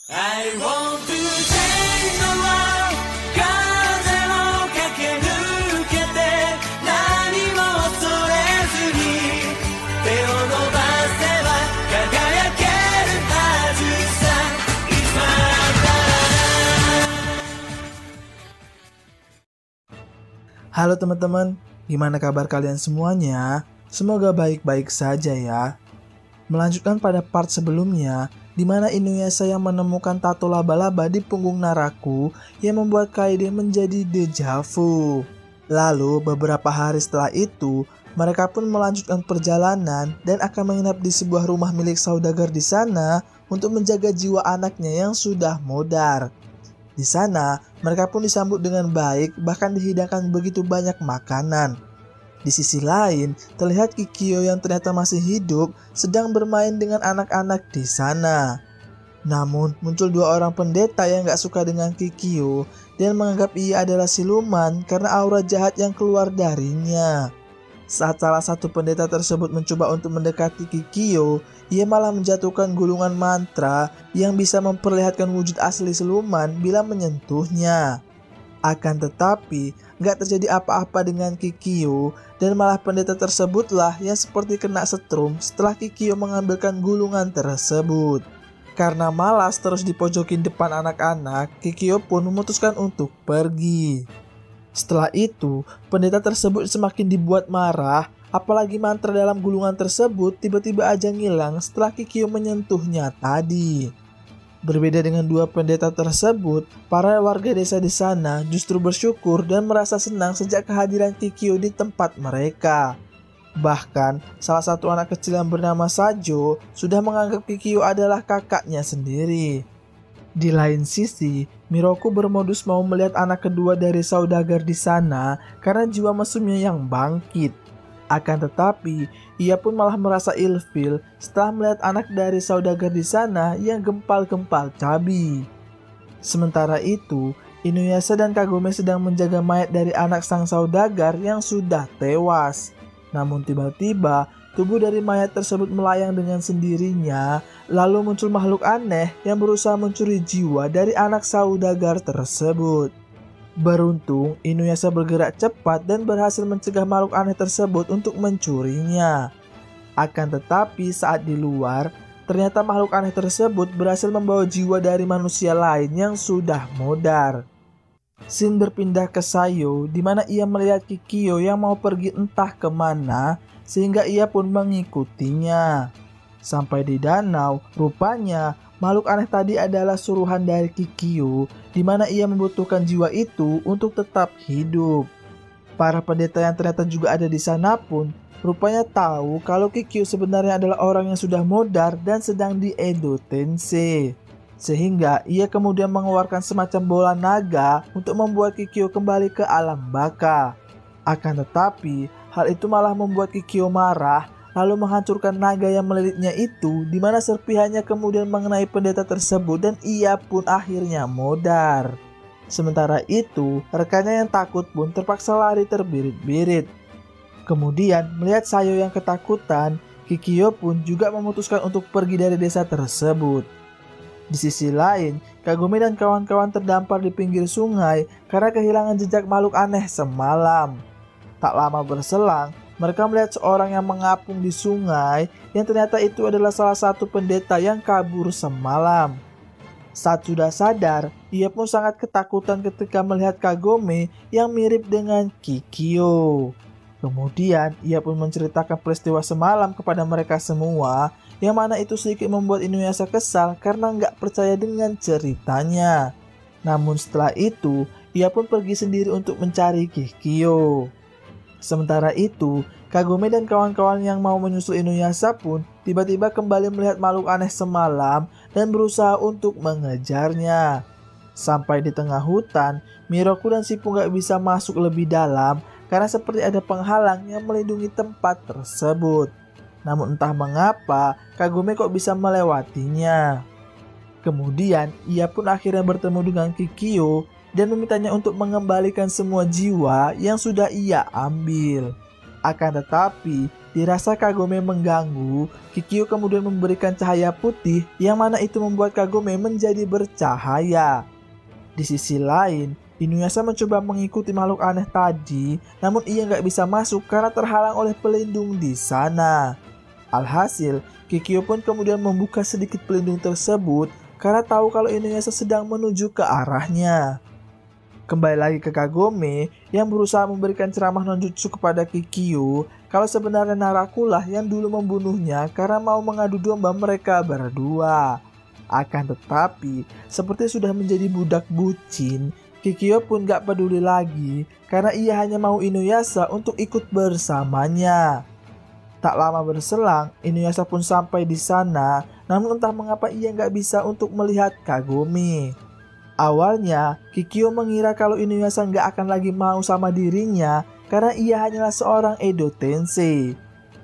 I want to change the world 風を駆け抜けて何も恐れずに手を伸ばせば輝けるはずさ It's my time. Halo teman-teman, gimana kabar kalian semuanya? Semoga baik-baik saja ya. Melanjutkan pada part sebelumnya, di mana Inuyasha yang menemukan tato laba-laba di punggung Naraku yang membuat Kaede menjadi dejavu. Lalu beberapa hari setelah itu, mereka pun melanjutkan perjalanan dan akan menginap di sebuah rumah milik saudagar di sana untuk menjaga jiwa anaknya yang sudah modar. Di sana, mereka pun disambut dengan baik, bahkan dihidangkan begitu banyak makanan. Di sisi lain, terlihat Kikyo yang ternyata masih hidup sedang bermain dengan anak-anak di sana. Namun, muncul dua orang pendeta yang gak suka dengan Kikyo dan menganggap ia adalah siluman karena aura jahat yang keluar darinya. Saat salah satu pendeta tersebut mencoba untuk mendekati Kikyo, ia malah menjatuhkan gulungan mantra yang bisa memperlihatkan wujud asli siluman bila menyentuhnya. Akan tetapi, gak terjadi apa-apa dengan Kikyo dan malah pendeta tersebutlah yang seperti kena setrum setelah Kikyo mengambilkan gulungan tersebut. Karena malas terus dipojokin depan anak-anak, Kikyo pun memutuskan untuk pergi. Setelah itu, pendeta tersebut semakin dibuat marah, apalagi mantra dalam gulungan tersebut tiba-tiba aja ngilang setelah Kikyo menyentuhnya tadi. Berbeda dengan dua pendeta tersebut, para warga desa di sana justru bersyukur dan merasa senang sejak kehadiran Kikyo di tempat mereka. Bahkan, salah satu anak kecil yang bernama Sajo sudah menganggap Kikyo adalah kakaknya sendiri. Di lain sisi, Miroku bermodus mau melihat anak kedua dari saudagar di sana karena jiwa mesumnya yang bangkit. Akan tetapi, ia pun malah merasa ilfil setelah melihat anak dari saudagar di sana yang gempal-gempal cabi. Sementara itu, Inuyasha dan Kagome sedang menjaga mayat dari anak sang saudagar yang sudah tewas. Namun tiba-tiba, tubuh dari mayat tersebut melayang dengan sendirinya, lalu muncul makhluk aneh yang berusaha mencuri jiwa dari anak saudagar tersebut. Beruntung, Inuyasha bergerak cepat dan berhasil mencegah makhluk aneh tersebut untuk mencurinya. Akan tetapi saat di luar, ternyata makhluk aneh tersebut berhasil membawa jiwa dari manusia lain yang sudah modar. Scene berpindah ke Sayo, di mana ia melihat Kikyo yang mau pergi entah kemana, sehingga ia pun mengikutinya. Sampai di danau, rupanya makhluk aneh tadi adalah suruhan dari Kikyo, di mana ia membutuhkan jiwa itu untuk tetap hidup. Para pendeta yang ternyata juga ada di sana pun rupanya tahu kalau Kikyo sebenarnya adalah orang yang sudah modar dan sedang di Edo Tensei. Sehingga ia kemudian mengeluarkan semacam bola naga untuk membuat Kikyo kembali ke alam baka. Akan tetapi, hal itu malah membuat Kikyo marah, lalu menghancurkan naga yang melilitnya itu, di mana serpihannya kemudian mengenai pendeta tersebut dan ia pun akhirnya modar. Sementara itu, rekannya yang takut pun terpaksa lari terbirit-birit. Kemudian, melihat Sayo yang ketakutan, Kikyo pun juga memutuskan untuk pergi dari desa tersebut. Di sisi lain, Kagome dan kawan-kawan terdampar di pinggir sungai karena kehilangan jejak makhluk aneh semalam. Tak lama berselang, mereka melihat seorang yang mengapung di sungai yang ternyata itu adalah salah satu pendeta yang kabur semalam. Saat sudah sadar, ia pun sangat ketakutan ketika melihat Kagome yang mirip dengan Kikyo. Kemudian, ia pun menceritakan peristiwa semalam kepada mereka semua, yang mana itu sedikit membuat Inuyasha kesal karena nggak percaya dengan ceritanya. Namun setelah itu, ia pun pergi sendiri untuk mencari Kikyo. Sementara itu, Kagome dan kawan-kawan yang mau menyusul Inuyasha pun tiba-tiba kembali melihat makhluk aneh semalam dan berusaha untuk mengejarnya. Sampai di tengah hutan, Miroku dan Shippo gak bisa masuk lebih dalam karena seperti ada penghalang yang melindungi tempat tersebut. Namun entah mengapa, Kagome kok bisa melewatinya. Kemudian, ia pun akhirnya bertemu dengan Kikyo dan memintanya untuk mengembalikan semua jiwa yang sudah ia ambil. Akan tetapi, Dirasa Kagome mengganggu, Kikyo kemudian memberikan cahaya putih yang mana itu membuat Kagome menjadi bercahaya. Di sisi lain, Inuyasha mencoba mengikuti makhluk aneh tadi, namun ia nggak bisa masuk karena terhalang oleh pelindung di sana. Alhasil, Kikyo pun kemudian membuka sedikit pelindung tersebut karena tahu kalau Inuyasha sedang menuju ke arahnya. Kembali lagi ke Kagome yang berusaha memberikan ceramah nonjutsu kepada Kikyo kalau sebenarnya Narakulah yang dulu membunuhnya karena mau mengadu domba mereka berdua. Akan tetapi, seperti sudah menjadi budak bucin, Kikyo pun gak peduli lagi karena ia hanya mau Inuyasha untuk ikut bersamanya. Tak lama berselang, Inuyasha pun sampai di sana, namun entah mengapa ia gak bisa untuk melihat Kagome. Awalnya, Kikyo mengira kalau Inuyasha nggak akan lagi mau sama dirinya karena ia hanyalah seorang Edo Tensei.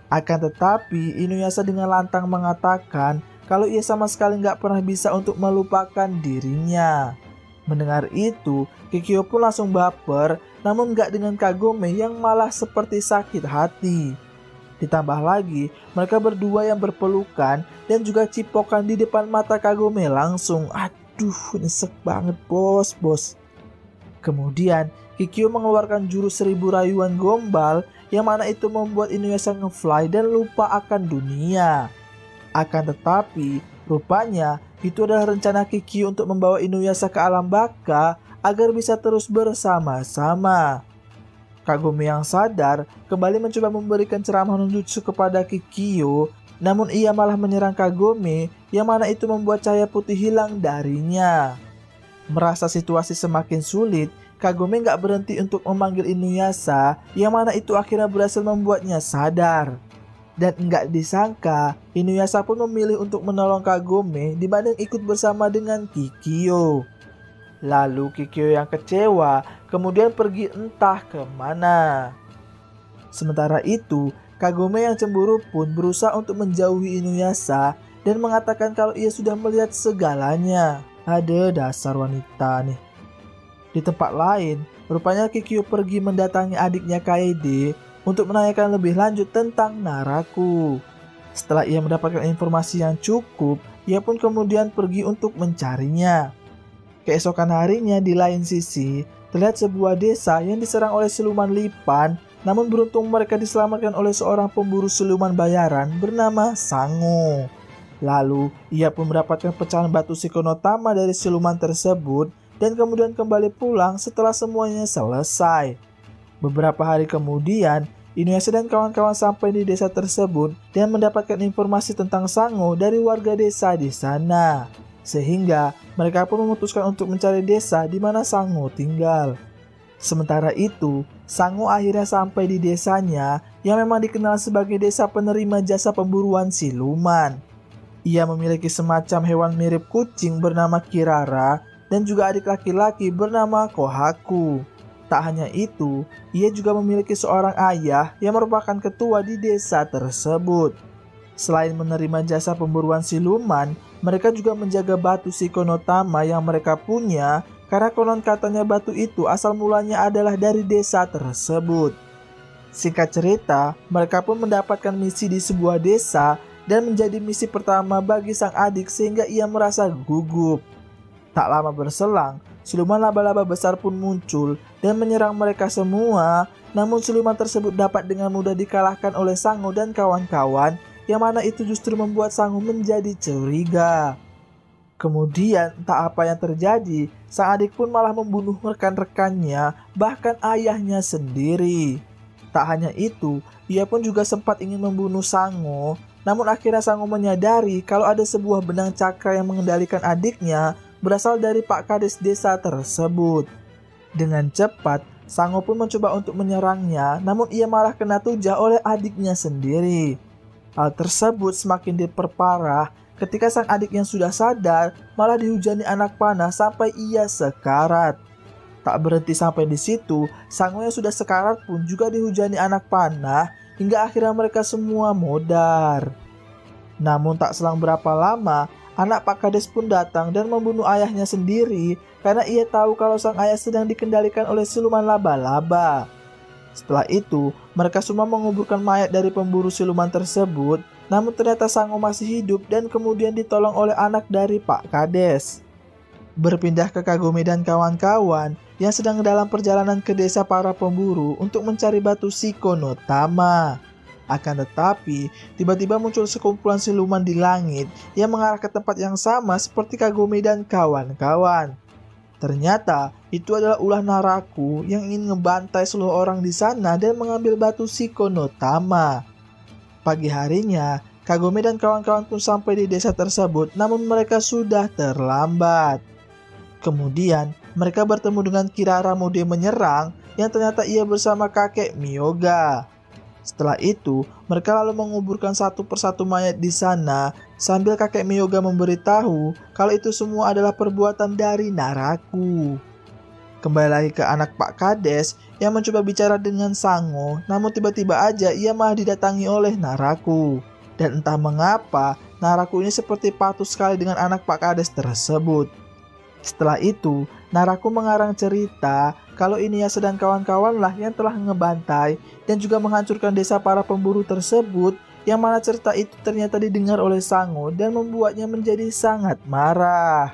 Akan tetapi, Inuyasha dengan lantang mengatakan kalau ia sama sekali nggak pernah bisa untuk melupakan dirinya. Mendengar itu, Kikyo pun langsung baper, namun nggak dengan Kagome yang malah seperti sakit hati. Ditambah lagi, mereka berdua yang berpelukan dan juga cipokan di depan mata Kagome langsung. Aduh, nyesek banget bos. Kemudian, Kikyo mengeluarkan jurus 1000 rayuan gombal yang mana itu membuat Inuyasha ngefly dan lupa akan dunia. Akan tetapi, rupanya itu adalah rencana Kikyo untuk membawa Inuyasha ke alam baka agar bisa terus bersama-sama. Kagome yang sadar kembali mencoba memberikan ceramah nonjutsu kepada Kikyo, namun ia malah menyerang Kagome yang mana itu membuat cahaya putih hilang darinya. Merasa situasi semakin sulit, Kagome gak berhenti untuk memanggil Inuyasha yang mana itu akhirnya berhasil membuatnya sadar. Dan nggak disangka, Inuyasha pun memilih untuk menolong Kagome dibanding ikut bersama dengan Kikyo. Lalu Kikyo yang kecewa kemudian pergi entah kemana. Sementara itu, Kagome yang cemburu pun berusaha untuk menjauhi Inuyasha dan mengatakan kalau ia sudah melihat segalanya. Ada dasar wanita nih. Di tempat lain, rupanya Kikyo pergi mendatangi adiknya Kaede untuk menanyakan lebih lanjut tentang Naraku. Setelah ia mendapatkan informasi yang cukup, ia pun kemudian pergi untuk mencarinya. Keesokan harinya di lain sisi, terlihat sebuah desa yang diserang oleh siluman lipan, namun beruntung mereka diselamatkan oleh seorang pemburu siluman bayaran bernama Sango. Lalu, ia pun mendapatkan pecahan batu Shikonotama dari siluman tersebut dan kemudian kembali pulang setelah semuanya selesai. Beberapa hari kemudian, Inuyasha dan kawan-kawan sampai di desa tersebut dan mendapatkan informasi tentang Sango dari warga desa di sana. Sehingga mereka pun memutuskan untuk mencari desa di mana Sango tinggal. Sementara itu, Sango akhirnya sampai di desanya yang memang dikenal sebagai desa penerima jasa pemburuan siluman. Ia memiliki semacam hewan mirip kucing bernama Kirara dan juga adik laki-laki bernama Kohaku. Tak hanya itu, ia juga memiliki seorang ayah yang merupakan ketua di desa tersebut. Selain menerima jasa pemburuan siluman, mereka juga menjaga batu Shikonotama yang mereka punya karena konon katanya batu itu asal mulanya adalah dari desa tersebut. Singkat cerita, mereka pun mendapatkan misi di sebuah desa dan menjadi misi pertama bagi sang adik sehingga ia merasa gugup. Tak lama berselang, siluman laba-laba besar pun muncul dan menyerang mereka semua, namun siluman tersebut dapat dengan mudah dikalahkan oleh Sango dan kawan-kawan, yang mana itu justru membuat Sango menjadi curiga. Kemudian entah apa yang terjadi, sang adik pun malah membunuh rekan-rekannya, bahkan ayahnya sendiri. Tak hanya itu, ia pun juga sempat ingin membunuh Sango, namun akhirnya Sango menyadari kalau ada sebuah benang cakra yang mengendalikan adiknya berasal dari Pak Kades desa tersebut. Dengan cepat, Sango pun mencoba untuk menyerangnya, namun ia malah kena tujah oleh adiknya sendiri. Hal tersebut semakin diperparah ketika sang adik yang sudah sadar malah dihujani anak panah sampai ia sekarat. Tak berhenti sampai di situ, Sango yang sudah sekarat pun juga dihujani anak panah hingga akhirnya mereka semua modar. Namun tak selang berapa lama, anak Pak Kades pun datang dan membunuh ayahnya sendiri karena ia tahu kalau sang ayah sedang dikendalikan oleh siluman laba-laba. Setelah itu, mereka semua menguburkan mayat dari pemburu siluman tersebut, namun ternyata Sango masih hidup dan kemudian ditolong oleh anak dari Pak Kades. Berpindah ke Kagome dan kawan-kawan yang sedang dalam perjalanan ke desa para pemburu untuk mencari batu Shiko no Tama. Akan tetapi, tiba-tiba muncul sekumpulan siluman di langit yang mengarah ke tempat yang sama seperti Kagome dan kawan-kawan. Ternyata itu adalah ulah Naraku yang ingin ngebantai seluruh orang di sana dan mengambil batu Shiko no Tama. Pagi harinya, Kagome dan kawan-kawan pun sampai di desa tersebut, namun mereka sudah terlambat. Kemudian, mereka bertemu dengan Kirara Mode menyerang yang ternyata ia bersama kakek Myoga. Setelah itu, mereka lalu menguburkan satu persatu mayat di sana sambil kakek Myoga memberitahu kalau itu semua adalah perbuatan dari Naraku. Kembali lagi ke anak Pak Kades yang mencoba bicara dengan Sango, namun tiba-tiba aja ia malah didatangi oleh Naraku. Dan entah mengapa, Naraku ini seperti patuh sekali dengan anak Pak Kades tersebut. Setelah itu, Naraku mengarang cerita kalau Inuyasha dan kawan-kawanlah yang telah ngebantai dan juga menghancurkan desa para pemburu tersebut, yang mana cerita itu ternyata didengar oleh Sango dan membuatnya menjadi sangat marah.